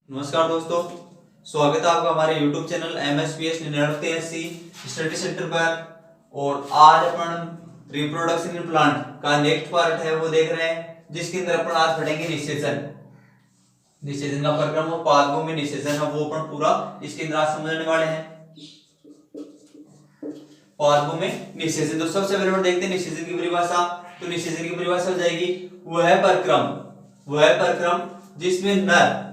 नमस्कार दोस्तों, स्वागत है आपका हमारे YouTube channel MSPS 9980 study centre पर। और आज अपन रिप्रोडक्शन इन प्लांट का नेक्स्ट पार्ट है वो देख रहे हैं, जिसके अंदर अपन आज पढ़ेंगे निषेचन का प्रक्रम और पादपों में निषेचन है वो अपन पूरा इसके अंदर आज समझने वाले हैं। पादपों में निषेचन, तो सबसे पहले अपन देखते हैं निषेचन की परिभाषा। तो निषेचन की परिभाषा हो जाएगी वह प्रक्रम जिसमें नर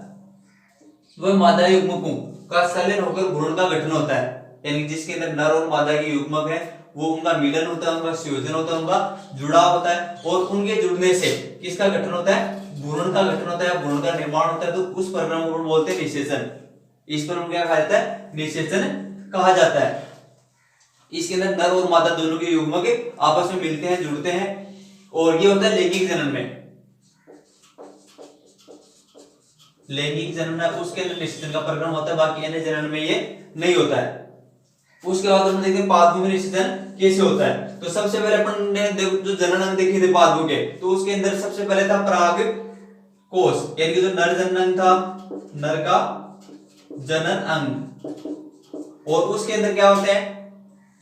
वह मादा युग्मकों का संलयन होकर भ्रूण का गठन होता है, यानी जिसके अंदर नर और मादा के युग्मक है वो उनका मिलन होता है, उनका संयोजन होता है, उनका जुड़ाव होता है और उनके जुड़ने से किसका गठन होता है? भ्रूण का गठन होता है, भ्रूण का निर्माण होता है। तो उस प्रक्रम को बोलते हैं निषेचन। इस पर क्या कहा जाता है? निषेचन कहा जाता है। इसके अंदर नर और मादा दोनों के युग्मक आपस में मिलते हैं, जुड़ते हैं और ये होता है लैंगिक जनन में। लैंगिक जनन है उसके अंदर निषेचन का प्रक्रम होता है, बाकी अन्य जनन में ये नहीं होता है। उसके बाद हम देखते हैं पादपों में निषेचन कैसे होता है। तो सबसे पहले अपन ने जो जनन अंग देखे थे पादपों के, तो उसके अंदर सबसे पहले था पराग कोश, यानी कि जो नर जनन अंग था, नर का जनन अंग। और उसके अंदर क्या होते हैं,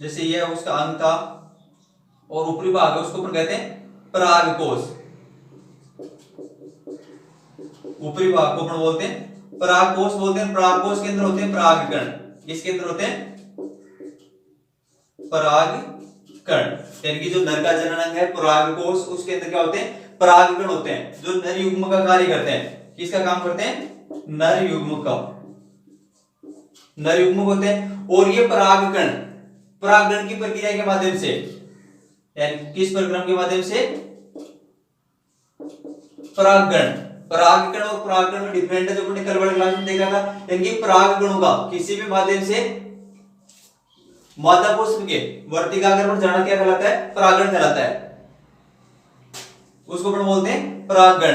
जैसे ये उसका अंग था और ऊपरी भाग है उसको अपन कहते हैं पराग कोश। ऊपरी भाग को अपन बोलते हैं परागकोश बोलते हैं। परागकोश के अंदर होते हैं परागकण, इसके अंदर होते हैं परागकण, यानी कि जो नर का जनन अंग है परागकोश, उसके अंदर क्या होते हैं? परागकण होते हैं जो नर युग्म का कार्य करते हैं। किसका काम करते हैं? नर युग्म का। नर युग्म होते हैं और ये परागकण की प्रक्रिया के माध्यम से, यानी किस प्रक्रम के माध्यम से? परागकण और परागकण में डिफरेंट है, जो हमने कल वाले क्लास में देखा था। यानी कि परागकणों का किसी भी माध्यम से मादा पुष्प के वर्तिकाग्र पर जाना क्या कहलाता है? परागण कहलाता है। उसको अपन बोलते हैं परागण।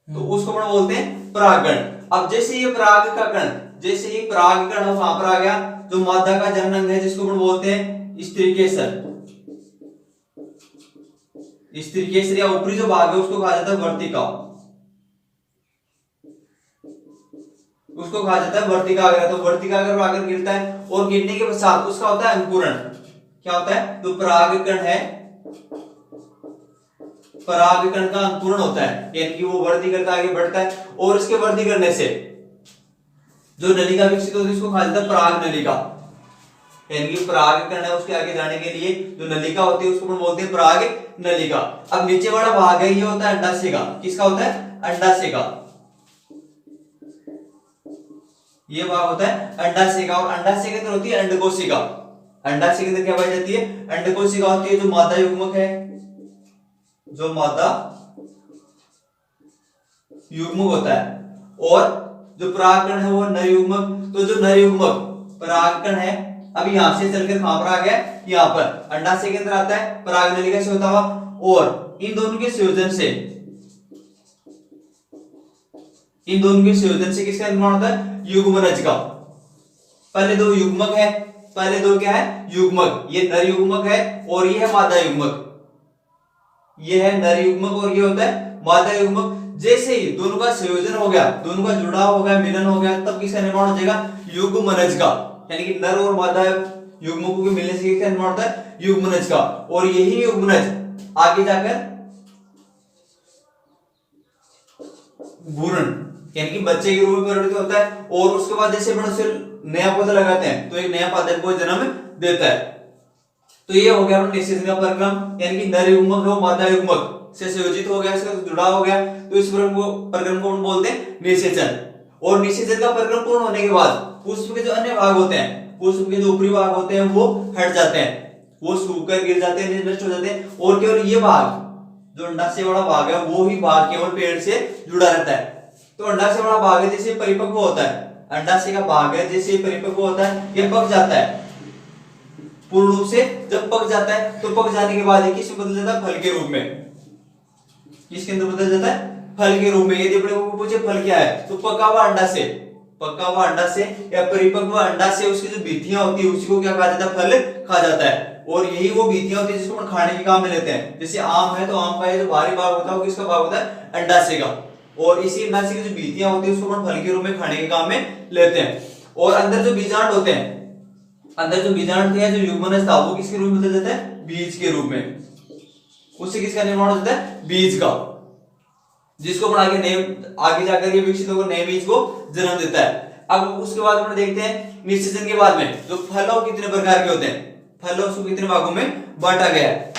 तो उसको अपन बोलते हैं परागण। अब जैसे ये परागकण वहां पर आ गया, जो मादा का जनन अंग है जिसको अपन बोलते हैं स्त्री केसर या ऊपरी जो भाग है उसको कहा जाता है वर्तिका। उसको कहा जाता है वर्तिकाग्र। तो वर्तिकाग्र पर आकर गिरता है और गिरने के पश्चात उसका होता है अंकुरण। क्या होता है? तो परागकण है, परागकण का अंकुरण होता है, यानी कि वो वृद्धि करता आगे बढ़ता है और इसके वृद्धि करने से जो नलिका विकसित होती है उसको कहा जाता है पराग नलिका। यानी कि परागकण है उसके आगे जाने के लिए जो नलिका होती है उसको हम बोलते हैं पराग नलिका। अब नीचे वाला भाग है ये होता है अंडाशय का। किसका होता है? अंडाशय का। ये भाग होता है अंडाशय का। और अंडाशय के अंदर होती है अंडकोशिका। अंडाशय के अंदर क्या पाई जाती है? अंडकोशिका होती है, जो मादा युग्मक है, जो मादा युग्मक होता है। और जो परागकण है वो नर युग्मक। तो जो नर युग्मक परागकण है अब यहां से चलकर कहां पर आ गया? यहां पर अंडाशय के अंदर आता है, पराग नलिका से होता हुआ, और इन दोनों के संयोजन से किसका निर्माण होता है? युग्मनज का। पहले दो युग्मक है, पहले दो क्या है? युग्मक। ये नर युग्मक है और ये है मादा युग्मक। ये है नर युग्मक और ये होता है मादा युग्मक। जैसे ही दोनों का संयोजन हो गया, दोनों का जुड़ाव हो गया, मिलन हो गया, तब किसका निर्माण हो जाएगा? युग्मनज का। यानी कि नर और मादा युग्मकों के मिलने से किसका निर्माण होता है? युग्मनज का। और यही युग्मनज आगे जाकर भ्रूण यानी कि बच्चे के रूप में परिवर्तित होता है। और उसके बाद जैसे अपन उसे नया पौधा लगाते हैं तो एक नया पादप को जन्म देता है। तो ये हो गया निषेचन का प्रक्रम, यानी कि नर युग्मक हो मादा युग्मक से संयोजित हो गया, इसका जुड़ाव हो गया, तो इस प्रक्रम को हम बोलते हैं निषेचन। और निषेचन का प्रक्रम पूर्ण होने के बाद पुष्प के जो अन्य भाग होते हैं, पुष्प के जो ऊपरी भाग होते हैं वो हट जाते हैं, वो सूखकर गिर जाते हैं, नष्ट हो जाते हैं। और केवल ये भाग जो अंडाशय वाला भाग है वो ही भाग केवल पेड़ से जुड़ा रहता है। तो अंडाशय वाला भाग है जैसे परिपक्व होता है, अंडाशय का भाग है जैसे परिपक्व होता है, ये पक जाता है पूर्ण रूप से। जब पक जाता है तो पक जाने के बाद ये किस में बदल जाता है? फल के रूप में। किसके अंदर बदल जाता है? फल के रूप में। यदि अपने को पूछे फल क्या है, तो पका हुआ अंडाशय या परिपक्व अंडाशय, उसकी जो भित्तियां होती है उसी को क्या कहा जाता है? फल कहा जाता है। और यही वो बीतियां होती है जिसको अपन खाने के काम में लेते हैं। जैसे आम है तो आम का ये जो बाहरी भाग होता है वो किसका भाग होता है, अंडाशय का, और इसी अंडाशय की जो बीतियां होती है उसको अपन फल के रूप में खाने के काम में लेते हैं। और अंदर जो बीजांड होते हैं, अंदर जो बीजांड थे, जो युग्मनज था, वो किसके रूप में बदल जाता है, बीज के रूप में। उससे किसका निर्माण हो जाता है, बीज का, जिसको अपन आगे जाकर ये विकसित होकर नए बीज को जन्म देता है। अब उसके बाद अपन देखते हैं निषेचन के बाद में जो फलों कितने प्रकार के होते हैं, फलों को कितने भागों में बांटा गया है।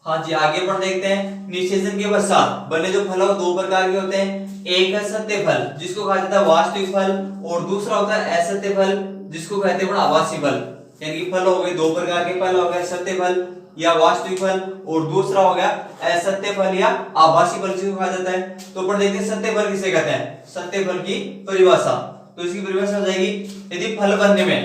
हाँ जी, आगे अपन देखते हैं निषेचन के पश्चात बने जो फल दो प्रकार के होते हैं। एक है सत्य फल जिसको कहा जाता है वास्तविक फल, और दूसरा होता है असत्य फल जिसको कहते हैं आभासी फल। यानी कि फल हो गए दो प्रकार के, फल हो गए सत्य फल या वास्तविक फल, और दूसरा हो गया असत्य फल या आभासी फल जिसको कहा जाता है। तो अपन देखते हैं सत्य फल किसे कहते हैं, सत्य फल की परिभाषा। तो इसकी परिभाषा हो जाएगी, यदि फल बनने में,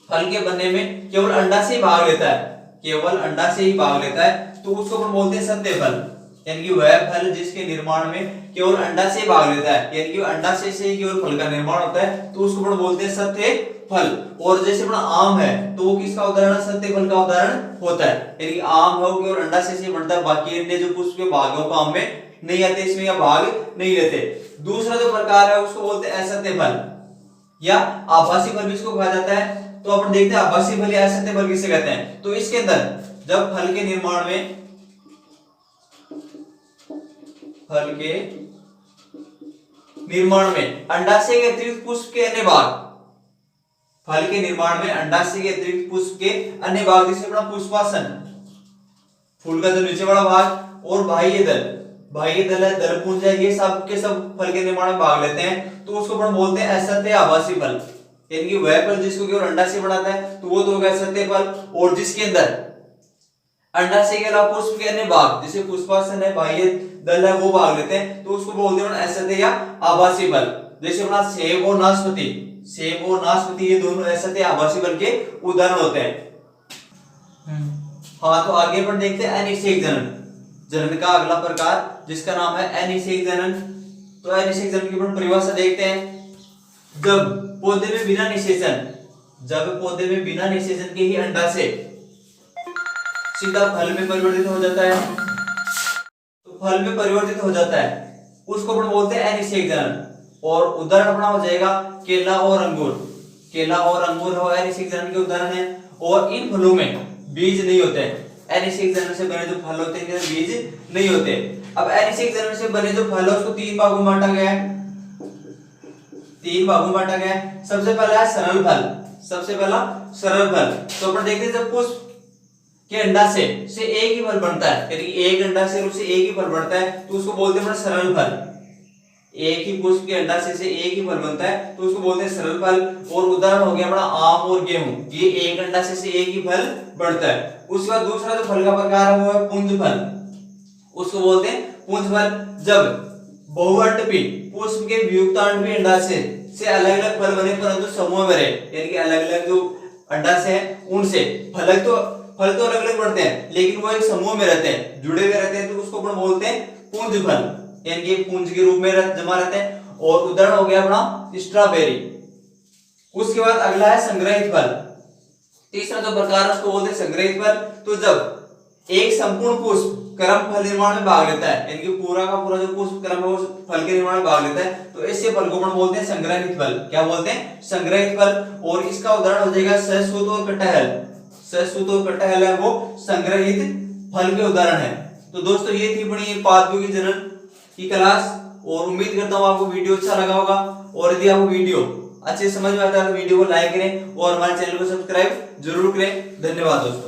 फल के बनने में केवल अंडा से ही भाग लेता है, केवल अंडा से ही भाग लेता है, तो उसको अपन बोलते हैं सत्य फल। यानी कि वह फल जिसके निर्माण में केवल अंडा से भाग लेता है, यानी कि अंडा से ही केवल फल का निर्माण होता है, तो उसको अपन बोलते हैं सत्य फल। और जैसे अपना आम है तो वो किसका उदाहरण है, सत्य फल का उदाहरण होता है। यानी कि आम है वो केवल अंडा से ही बनता है, बाकी अन्य जो पुष्प के भाग है वो आम में नहीं आते, इसमें या भाग नहीं लेते। दूसरा जो प्रकार है उसको बोलते हैं असत्य फल या आभासी फल भी इसको कहा जाता है। तो अपन देखते हैं आभासी फल या असत्य फल किसे कहते हैं। तो इसके अंदर जब फल के निर्माण में, फल के निर्माण में अंडाशय के अतिरिक्त पुष्प के अन्य भाग, फल के निर्माण में अंडाशय के अतिरिक्त पुष्प के अन्य भाग जिसे अपना पुष्पासन, फूल का जो नीचे वाला भाग, और बाह्य दल, बाह्य दल है, दलपुंज है, ये सब के सब फल के निर्माण में भाग लेते हैं, तो उसको अपन बोलते हैं असत्य आभासी फल। यानी कि वह फल जिसको केवल अंडा से बनाता है तो वो तो हो गया सत्य फल, और जिसके अंदर अंडाशय के अलावा पुष्प के अन्य भाग जैसे पुष्पासन है, बाह्य दल है, वो भाग लेते हैं, तो उसको बोलते हैं असत्य या आभासी फल। जैसे अपना सेब और नाशपाती, सेब और नाशपाती ये दोनों असत्य आभासी फल के उदाहरण होते हैं। हाँ, तो आगे अपन देखते हैं अनिषेक जनन, जनन का अगला प्रकार जिसका नाम है अनिषेक जनन। तो अनिषेक जनन की अपन परिभाषा देखते हैं। जब पौधे में बिना निषेचन, जब पौधे में बिना निषेचन के ही अंडा से सीधा फल में परिवर्तित हो जाता है, तो फल में परिवर्तित हो जाता है, उसको अपन बोलते हैं अनिषेक जनन। और उदाहरण अपना हो जाएगा केला और अंगूर, केला और अंगूर हो अनिषेक जनन के उदाहरण है। और इन फलों में बीज नहीं होते, अनिषेक जनन से बने जो फल होते हैं बीज नहीं होते। अब अनिषेक जनन से बने जो फल है उसको तीन भागों में बांटा गया है, तीन भागों में बांटा गया है। सबसे पहला है सरल फल, सबसे पहला सरल फल। तो अपन देखते हैं जब पुष्प के अंडा से एक ही फल बनता है, यानी एक अंडा से उससे एक ही फल बनता है, तो उसको बोलते हैं सरल फल। एक ही पुष्प के अंडा से एक ही फल बनता है तो उसको बोलते हैं सरल फल। और उदाहरण हो गया अपना आम और गेहूं, ये एक अंडा से एक ही फल बनता है। उसके बाद दूसरा जो फल का प्रकार है वो है पुंज फल, उसको बोलते हैं पुंज फल। जब बहुअंडपी पुष्प के वियुक्तांडपी अंडाशय से अलग अलग फल बने परंतु समूह में रहे, यानी कि अलग अलग जो अंडाशय है उनसे फल तो अलग अलग बनते हैं लेकिन वो एक समूह में रहते हैं, जुड़े हुए रहते हैं, तो उसको अपन बोलते हैं पुंज फल, यानी कि पुंज के रूप में जमा रहते हैं। और उदाहरण हो गया अपना स्ट्रॉबेरी। उसके बाद अगला है संग्रहित फल, तीसरा जो प्रकार है उसको बोलते हैं संग्रहित फल। तो जब एक संपूर्ण पुष्प क्रम फल निर्माण में भाग लेता है, यानी कि पूरा का पूरा जो पुष्प क्रम है वो फल के निर्माण में भाग लेता है, तो ऐसे फल को अपन बोलते हैं संग्रहित फल। क्या बोलते हैं, संग्रहित फल। और इसका उदाहरण हो जाएगा शहतूत और कटहल, शहतूत और कटहल है वो संग्रहित फल के उदाहरण है। तो दोस्तों ये थी अपनी पादपों जनन की क्लास, और उम्मीद करता हूँ आपको वीडियो अच्छा लगा होगा। और यदि आपको वीडियो अच्छे समझ में आता है तो वीडियो को लाइक करें और हमारे चैनल को सब्सक्राइब जरूर करें। धन्यवाद दोस्तों।